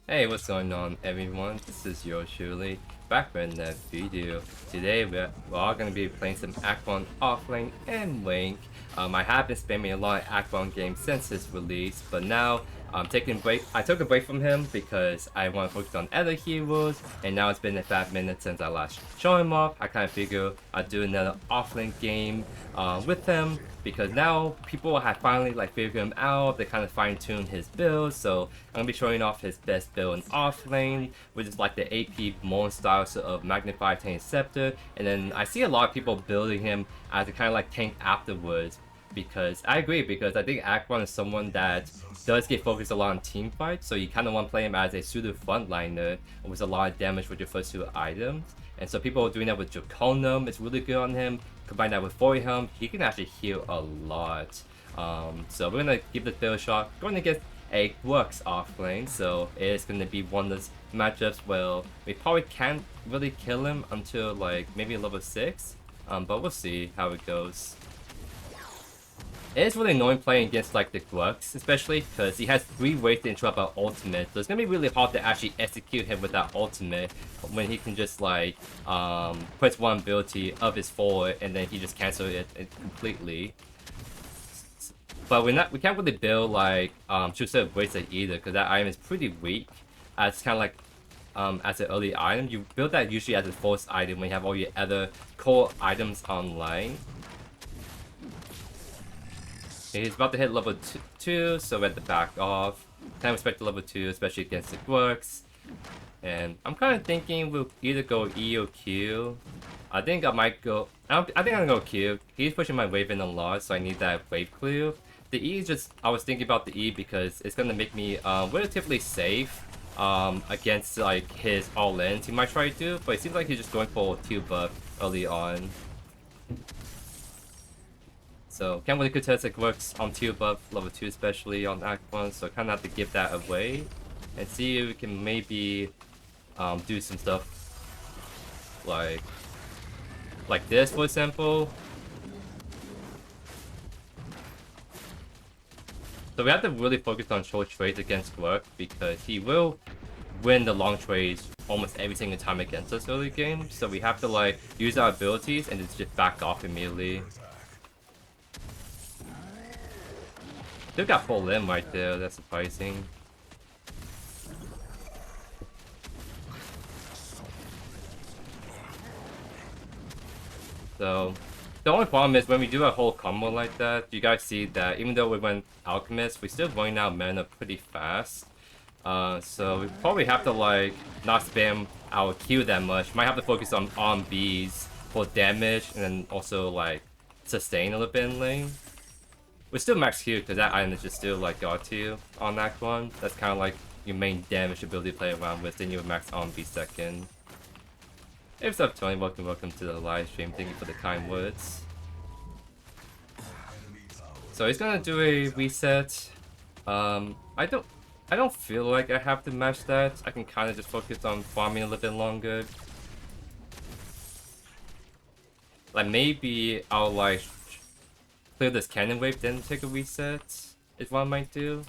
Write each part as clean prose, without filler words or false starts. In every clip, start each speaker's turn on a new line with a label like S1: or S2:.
S1: Hey, what's going on everyone? This is JoeYoursTruly, back with another video. Today we're all going to be playing some Akeron, Offlane, and Link. I have been spamming a lot of Akeron games since his release, but now I'm taking a break. I took a break from him because I want to focus on other heroes, and now it's been a 5 minutes since I last showed him off. I kind of figure I'd do another Offlane game with him, because now people have finally figured him out. They kind of fine-tuned his build, so I'm gonna be showing off his best build in Offlane, which is like the AP Mon style of Magnify, Tainted Scepter, and then I see a lot of people building him as a kind of like tank afterwards. Because I agree, because I think Akeron is someone that does get focused a lot on team fights, so you kind of want to play him as a suited frontliner with a lot of damage with your first two items. And so people are doing that with Draconum. It's really good on him. Combine that with Helm, he can actually heal a lot. So we're gonna give the third shot. Going to get a works offlane, so it's gonna be one of those matchups where we probably can't really kill him until like maybe level 6. But we'll see how it goes. It is really annoying playing against like the Grux, especially because he has 3 ways to interrupt our ultimate, so it's gonna be really hard to actually execute him with that ultimate when he can just like press one ability of his forward and then he just cancels it completely. But we can't really build like Truesilver Bracelet either, because that item is pretty weak. As kind of like as an early item, you build that usually as a fourth item when you have all your other core items online. He's about to hit level 2, so we have to back off. Kind of expect the level 2, especially against the Grux. And I'm kind of thinking we'll either go E or Q. I think I might go... I think I'm gonna go Q. He's pushing my wave in a lot, so I need that wave clear. The E is just... I was thinking about the E because it's gonna make me relatively safe against like his all-ins he might try to do. But it seems like he's just going for 2 buff early on. So can't really contest it works on 2 buff, level 2 especially on Act 1, so kind of have to give that away. And see if we can maybe do some stuff like this, for example. So we have to really focus on short trades against Work, because he will win the long trades almost every single time against us early game. So we have to like use our abilities and just back off immediately. Still got full limb right there, that's surprising. So, the only problem is when we do a whole combo like that, you guys see that even though we went Alchemist, we still running out mana pretty fast. So we probably have to like not spam our Q that much. Might have to focus on Bs for damage and then also like sustain a little bit in lane. We're still max Q because that item is just still like God tier on that one. That's kind of like your main damage ability to play around with. Then you max on B second. Hey, what's up, Tony? Welcome to the live stream. Thank you for the kind words. So he's gonna do a reset. I don't feel like I have to match that. I can kind of just focus on farming a little bit longer. Like maybe I'll like clear this cannon wave, then take a reset is what I might do.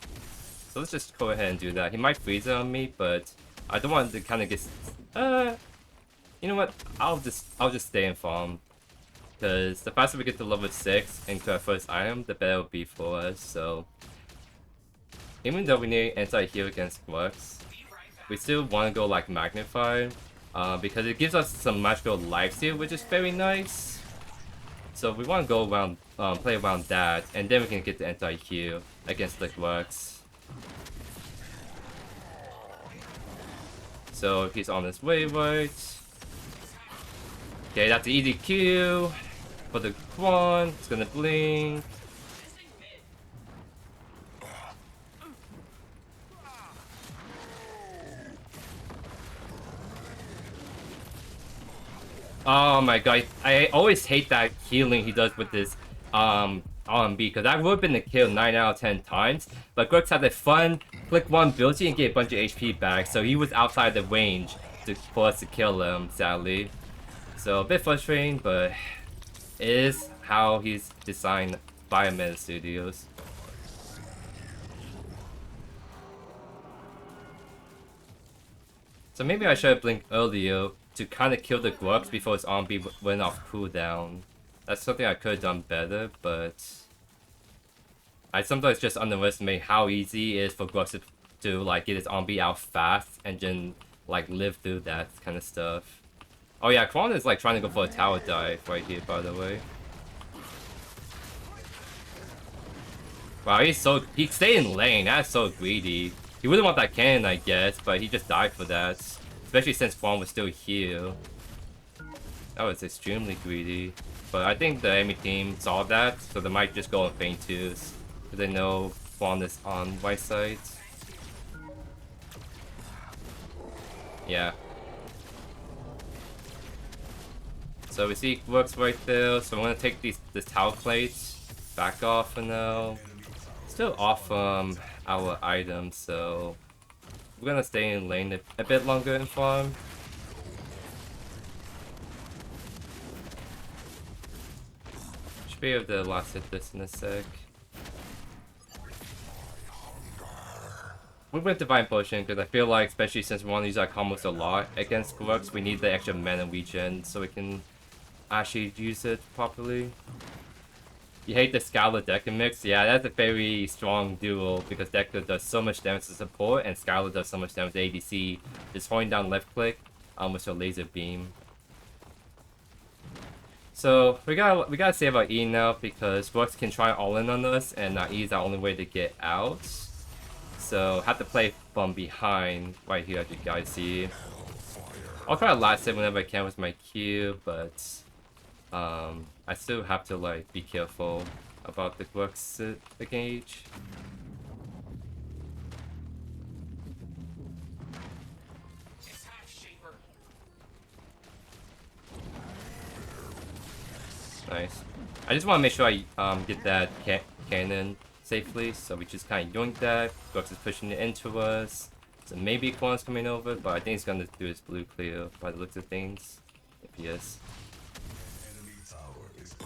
S1: So let's just go ahead and do that. He might freeze it on me, but I don't want to kind of get... you know what? I'll just stay and farm. Because the faster we get to level 6 into our first item, the better it'll be for us, so... Even though we need anti-heal against Grux, we still want to go like Magnify. Because it gives us some magical life steal, which is very nice. So we want to go around, play around that, and then we can get the anti-heal against the Grux. So he's on his way, right? Okay, that's the easy Q for the Quan. It's gonna blink. Oh my god, I always hate that healing he does with this RMB, because that would have been the kill 9 out of 10 times. But Grux had a fun click one ability and get a bunch of HP back, so he was outside the range for us to kill him, sadly. So a bit frustrating, but it is how he's designed by Meta Studios. So maybe I should have blinked earlier to kind of kill the Grux before his RB went off cooldown. That's something I could have done better, but I sometimes just underestimate how easy it is for Grux to like get his RB out fast and then like live through that kind of stuff. Oh yeah, Akeron is like trying to go for a tower dive right here, by the way. Wow, he stayed in lane. That's so greedy. He wouldn't want that cannon, I guess, but he just died for that. Especially since Fawn was still here. That was extremely greedy. But I think the enemy team saw that, so they might just go on feint twos. Because they know Fawn is on white side. Yeah. So we see works right there, so I'm gonna take this tower plates back off for now. Still off our items, so we're gonna stay in lane a bit longer and farm. Should be able to last hit this in a sec. We went Divine Potion because I feel like, especially since we want to use our combos a lot against Grux, we need the extra mana regen so we can actually use it properly. You hate the Skylar Decker mix? Yeah, that's a very strong duo because Decker does so much damage to support and Skylar does so much damage to ADC. Just holding down left click with your laser beam. So we gotta save our E now because Grux can try all in on us and E is our only way to get out. So have to play from behind right here as you guys see. I'll try to last hit whenever I can with my Q, but I still have to like be careful about the Grux engage. Nice. I just want to make sure I get that cannon safely, so we just kind of yoink that. Grux is pushing it into us. So maybe Quan's coming over, but I think he's gonna do his blue clear by the looks of things. If he is.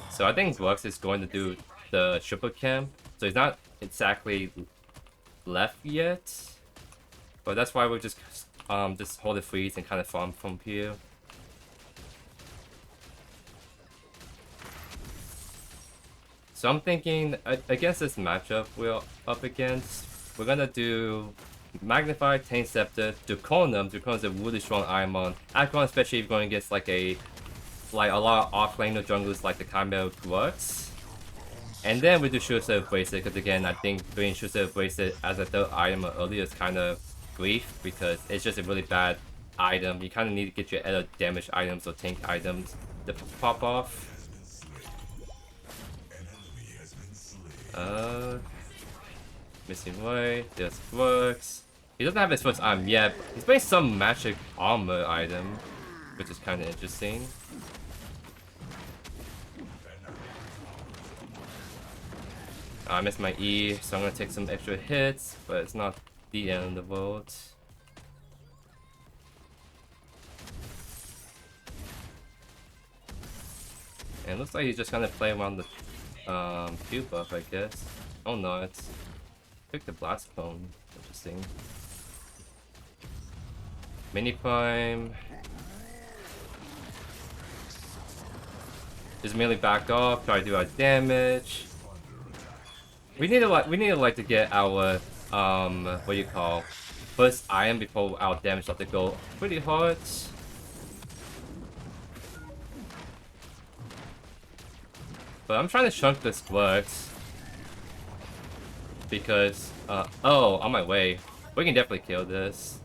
S1: So I think Grux is going to do the triple camp. So he's not exactly left yet. But that's why we'll just hold the freeze and kind of farm from here. So I'm thinking against this matchup we're up against, we're gonna do Magnify, Tainted Scepter, Draconum. Draconum is a really strong Iron. Akeron, especially if you're going against like a lot of offlane junglers like the Chimera Grux. And then we do Truesilver Bracelet because again I think doing Truesilver Bracelet as a third item earlier is kind of grief because it's just a really bad item. You kind of need to get your other damage items or tank items to pop off. Missing way, there's Grux. He doesn't have his first item yet, but he's playing some magic armor item, which is kind of interesting. I missed my E, so I'm gonna take some extra hits, but it's not the end of the world. And it looks like he's just gonna play around the Q buff, I guess. Oh no, it's pick the blast cone. Interesting. Mini prime. Just merely back off, try to do our damage. We need to get our what do you call, first item before our damage start to go pretty hard. But I'm trying to chunk this Grux because oh, on my way. We can definitely kill this.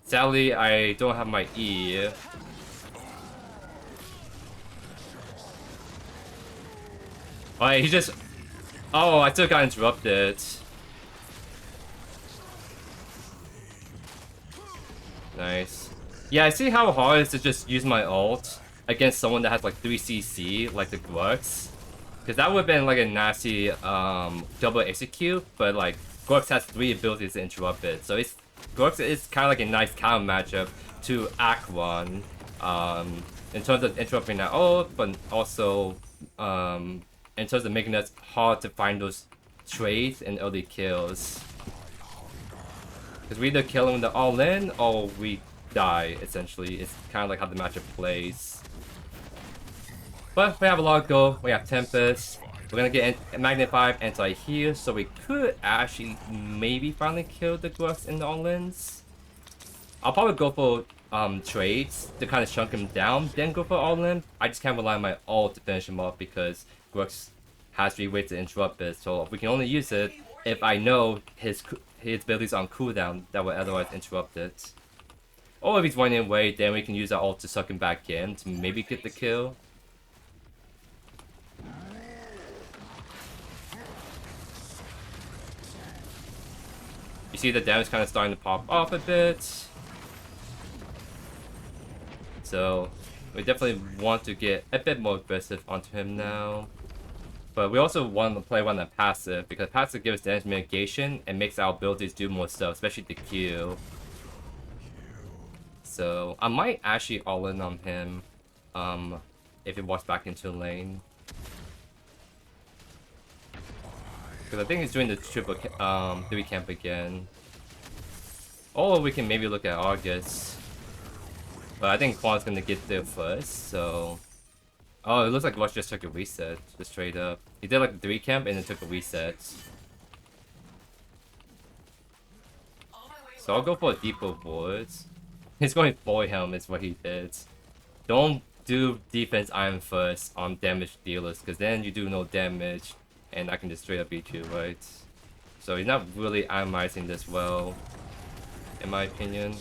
S1: Sadly, I don't have my E. Oh, he just... Oh, I still got interrupted. Nice. Yeah, I see how hard it is to just use my ult against someone that has like 3 CC, like the Grux. Because that would have been like a nasty double execute, but like Grux has 3 abilities to interrupt it. So Grux is kind of like a nice counter matchup to Akeron in terms of interrupting that ult, but also in terms of making it hard to find those trades and early kills. Because we either kill him with the all-in, or we die, essentially. It's kind of like how the matchup plays. But we have a lot of go. We have Tempest. We're gonna get Magnify anti-heal, so we could actually maybe finally kill the Grux in the all-ins. I'll probably go for trades to kind of chunk him down, then go for all-in. I just can't rely on my ult to finish him off because Grux has 3 ways to interrupt it, so we can only use it if I know his abilities on cooldown that would otherwise interrupt it. Or if he's running away, then we can use our ult to suck him back in to maybe get the kill. You see the damage kind of starting to pop off a bit. So we definitely want to get a bit more aggressive onto him now. But we also want to play one that passive, because passive gives damage mitigation and makes our abilities do more stuff, especially the Q. So I might actually all in on him if he walks back into lane. Because I think he's doing the triple 3 camp again. Or we can maybe look at August. But I think Quan's gonna get there first, so... Oh, it looks like Rush just took a reset, just straight up. He did like the 3 camp and then took a reset. So I'll go for a deeper wards. He's going for Helm is what he did. Don't do defense iron first on damage dealers, because then you do no damage and I can just straight up beat you, right? So he's not really itemizing this well, in my opinion.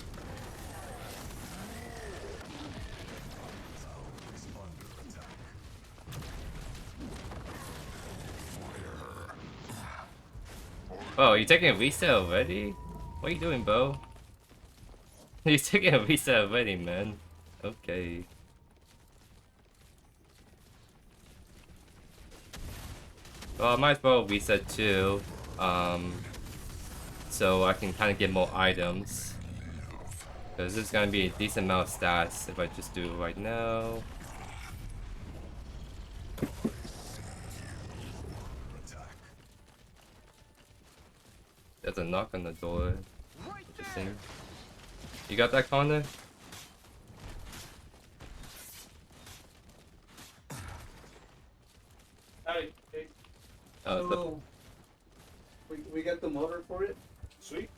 S1: Oh, you taking a reset already? What are you doing, Bo? He's taking a reset already, man. Okay. Well, I might as well reset too. So I can kind of get more items. Because this is going to be a decent amount of stats if I just do it right now. There's a knock on the door. Interesting. You got that, Connor?
S2: Hey.
S1: Oh,
S2: We got the motor for it. Sweet.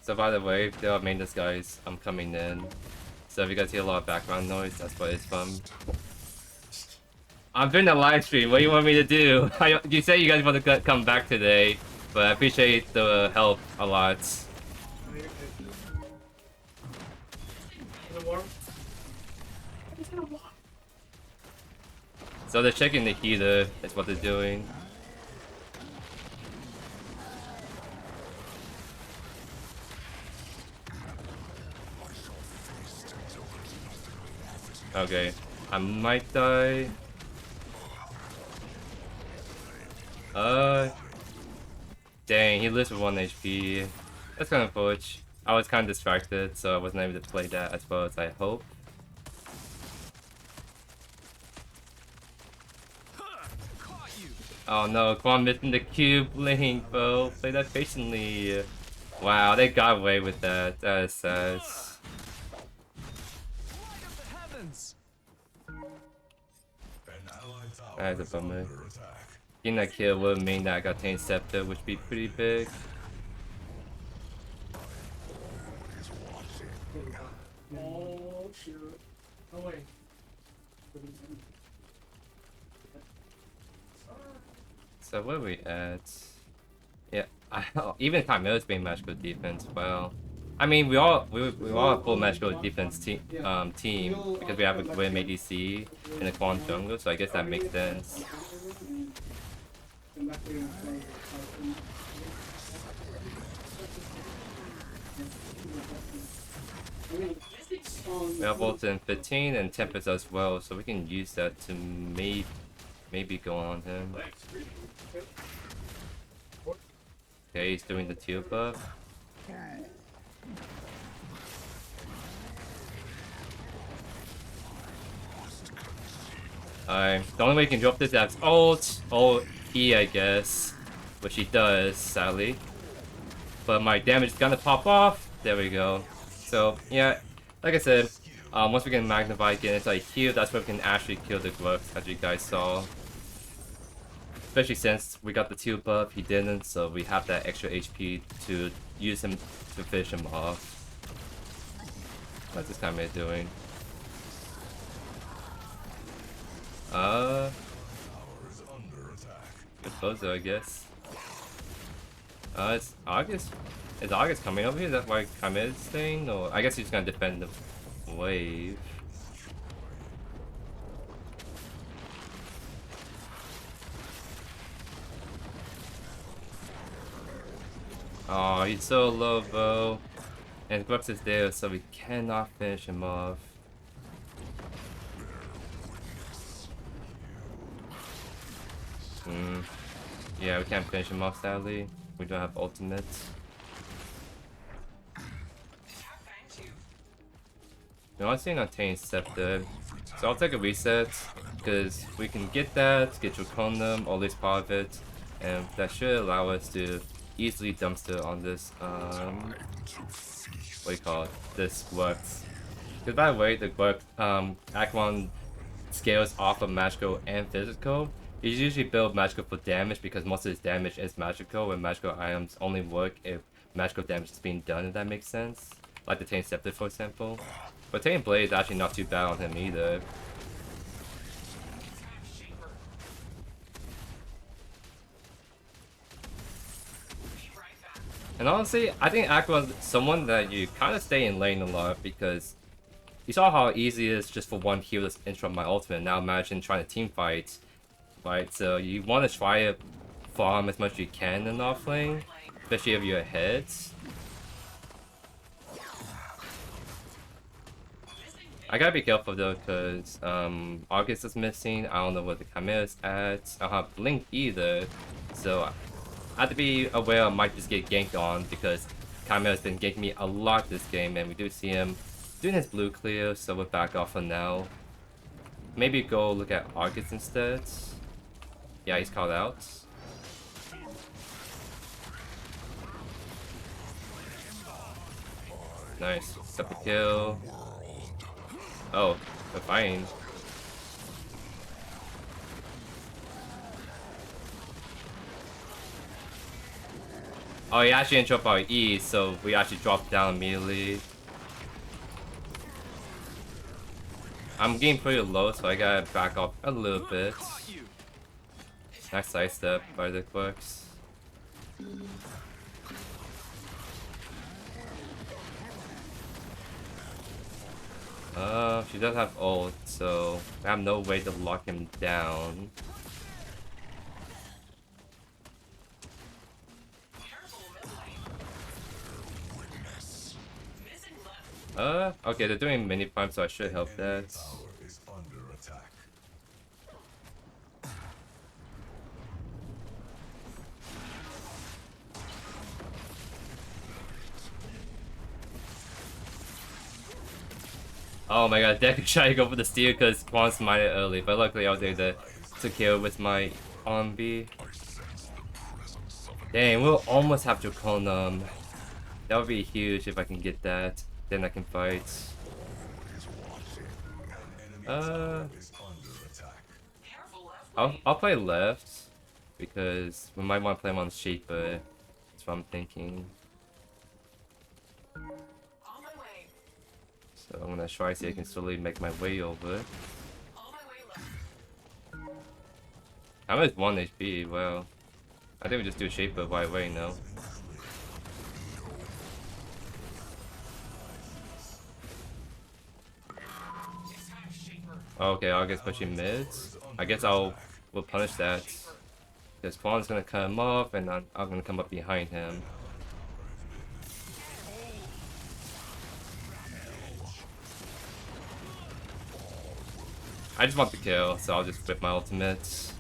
S1: so by the way, there are maintenance guys. I'm coming in. So if you guys hear a lot of background noise, that's what it's from. I'm doing a live stream. What do you want me to do? You say you guys want to come back today, but I appreciate the help a lot.
S2: Is it warm?
S1: So they're checking the heater. That's what they're doing. Okay, I might die. Dang, he lives with 1 HP. That's kind of unfortunate. I was kind of distracted, so I wasn't able to play that as well as I hoped. Oh no, Quan missing the cube link, bro. Play that patiently. Wow, they got away with that. That is sad. That is a bummer. Getting that kill would mean that I got Tainted Scepter, which would be pretty big.
S2: Oh shoot. Oh wait.
S1: So where are we at? Yeah, even Chimera's being matched with defense. Well, I mean we all have full match with defense team because we have a Grim ADC in the Quan jungle, so I guess that makes sense. We have Volta in 15 and Tempest as well, so we can use that to maybe go on him. Okay, he's doing the teal buff. Alright, the only way you can drop this is ult or E, I guess, which he does, sadly. But my damage is gonna pop off. There we go. So yeah, like I said, once we can Magnify, get into like heal, that's where we can actually kill the Glucks, as you guys saw. Especially since we got the 2 buff, he didn't, so we have that extra HP to use him to finish him off. What's this Kame doing? Good bozo, I guess. It's August. Is August coming over here? Is that why Kame is staying? Or I guess he's gonna defend the wave. Oh, he's so low, bro. And Grux is there, so we cannot finish him off. Yeah, we can't finish him off, sadly. We don't have ultimates. No, I'm seeing on Tainted Scepter. So I'll take a reset, because we can get that, get Draconum, or at least part of it. And that should allow us to easily dumpster on this, what do you call it? This works. Because by the way, the work, Akeron scales off of magical and physical. You usually build magical for damage because most of his damage is magical, and magical items only work if magical damage is being done, if that makes sense. Like the Tainted Scepter, for example. But Tainted Blade is actually not too bad on him either. And honestly, I think Akeron's someone that you kind of stay in lane a lot because you saw how easy it is just for one heal to interrupt my ultimate. Now imagine trying to team fight, right? So you want to try to farm as much as you can in offlane, especially if you're ahead. I gotta be careful though, because August is missing. I don't know where the Chimera is at. I don't have Blink either, so I have to be aware I might just get ganked on because Chimera's been ganking me a lot this game, and we do see him doing his blue clear, so we'll back off for now. Maybe go look at August instead. Yeah, he's called out. Nice. Got the kill. Oh, they're fighting. Oh, he actually didn't drop our E, so we actually dropped down immediately. I'm getting pretty low, so I gotta back off a little bit. Nice sidestep by the Quirks. She does have ult, so I have no way to lock him down. Okay, they're doing mini farm, so I should help that. Oh my god, Deck is trying to go for the steal because Quan smited early, but luckily I was able to kill with my on B. Dang, we'll almost have Draconum. That would be huge if I can get that. Then I can fight. I'll play left because we might want to play him on Shaper. That's what I'm thinking. So I'm gonna try to see if I can slowly make my way over. I'm at 1 HP, well. I think we just do Shaper right away now. Okay, I'll guess pushing mids. I guess we'll punish that. Because Quan's gonna cut him off and I'm gonna come up behind him. I just want the kill, so I'll just whip my ultimate.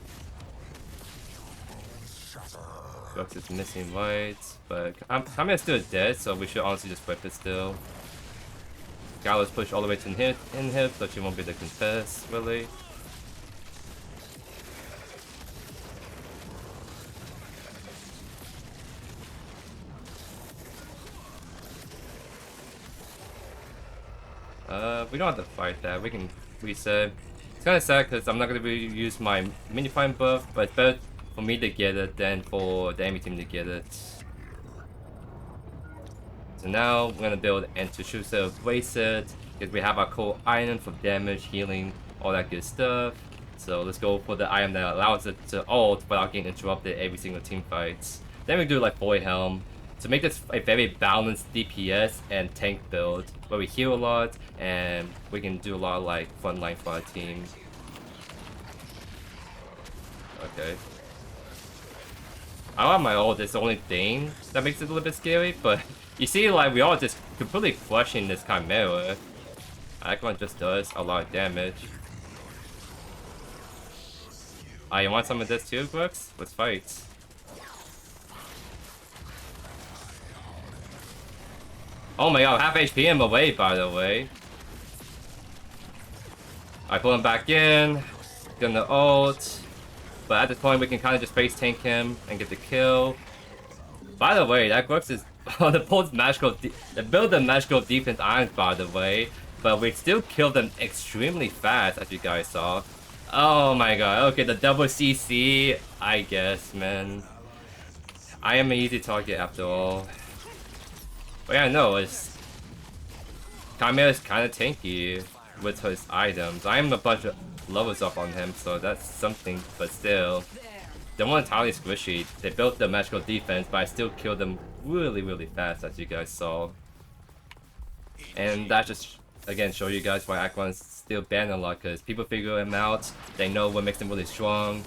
S1: Lux is missing lights, but Kamiya's still dead, so we should honestly just whip it still. Gallows push all the way to in-hip, so she won't be able to contest, really. We don't have to fight that. We can reset. It's kind of sad because I'm not going to use my Magnify buff, but it's better for me to get it than for the enemy team to get it. So now we're going to build into Truesilver Bracelet because we have our core item for damage, healing, all that good stuff. So let's go for the item that allows it to ult without getting interrupted every single team fights. Then we do like Helm to make this a very balanced DPS and tank build where we heal a lot and we can do a lot of like frontline for our team. Okay. I love my ult, it's the only thing that makes it a little bit scary, but you see like we all just completely crushing this Chimera. Akeron just does a lot of damage. You want some of this too, Brooks? Let's fight. Oh my god, half HP him away, by the way. I pull him back in. Gonna ult. But at this point, we can kind of just face tank him and get the kill. By the way, that Brooks is the build the magical defense irons, by the way. But we still killed them extremely fast, as you guys saw. Oh my god, okay, the double CC, I guess, man. I am an easy target after all. But yeah, no, it's... Chimera is kind of tanky with his items. I am a bunch of levels up on him, so that's something, but still. They're not entirely squishy. They built the magical defense, but I still killed them really, really fast, as you guys saw. And that just, again, show you guys why Akeron is still banned a lot, because people figure him out, they know what makes him really strong.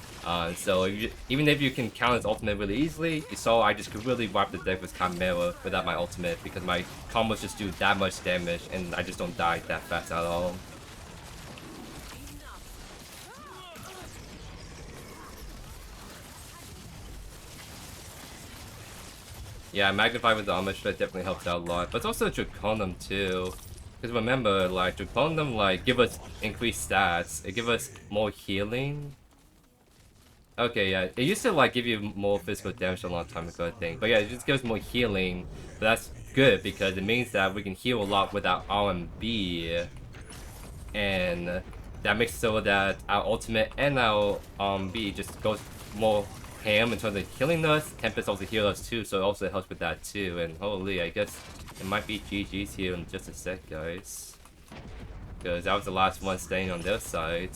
S1: So even if you can count his ultimate really easily, you saw I just could really wipe the deck with Chimera without my ultimate, because my combos just do that much damage, and I just don't die that fast at all. Yeah, Magnify with the armor shred definitely helps out a lot, but it's also Draconum too. Because remember, like, Draconum, like, give us increased stats. It give us more healing. Okay, yeah, it used to, like, give you more physical damage a long time ago, I think. But yeah, it just gives more healing. But that's good, because it means that we can heal a lot with our RMB. And that makes it so that our ultimate and our RMB just goes more ham in terms of killing us. Tempest also heals us too, so it also helps with that too. And holy, I guess it might be GG's here in just a sec, guys. Because that was the last one staying on their side.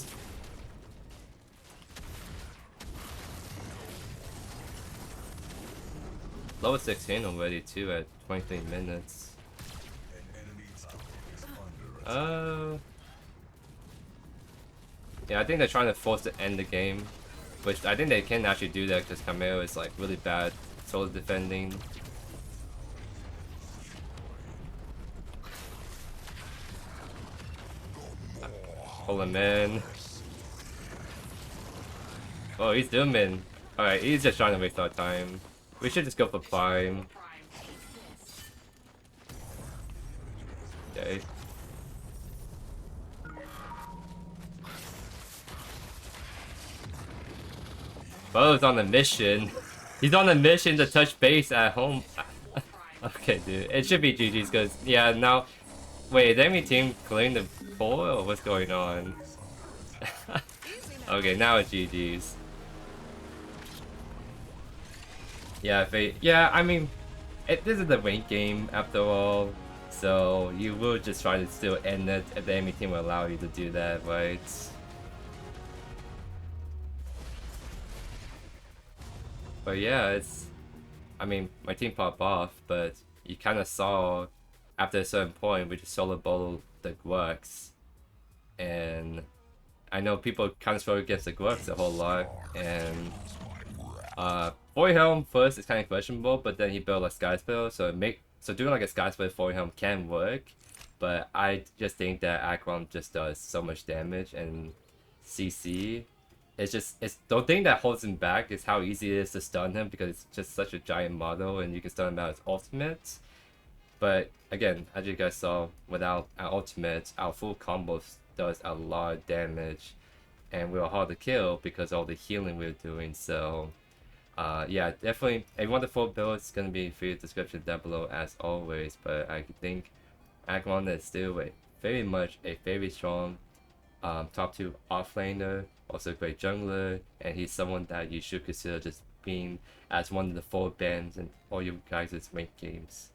S1: Level 16 already too at 23 minutes. Yeah, I think they're trying to force to end the game. Which I think they can actually do that because Chimera is like really bad solo defending. Pull him in. Oh, he's zooming. Alright, he's just trying to waste our time. We should just go for Prime. Okay. Bo's on a mission. He's on a mission to touch base at home. Okay, dude. It should be GG's because, yeah, now... Wait, the enemy team clearing the bowl or what's going on? Okay, now it's GG's. Yeah, yeah, I mean, this is the ranked game after all. So, you will just try to still end it if the enemy team will allow you to do that, right? But yeah, it's... I mean, my team popped off, but you kind of saw after a certain point, we just solo bottled the Glucks. And I know people kind of struggle against the Glucks a whole lot. And Helm first is kind of questionable, but then he built a Sky Spell, so doing like a Sky Spell for Helm can work. But I just think that Akeron just does so much damage, and CC... it's the thing that holds him back is how easy it is to stun him because it's just such a giant model and you can stun him out his ultimate. But again, as you guys saw, without our ultimate, our full combo does a lot of damage, and we were hard to kill because of all the healing we were doing. So yeah, definitely a wonderful build. It's gonna be free description down below as always. But I think Akeron is still a very much a very strong top 2 offlaner, also a great jungler, and he's someone that you should consider just being as one of the 4 bands in all you guys' ranked games.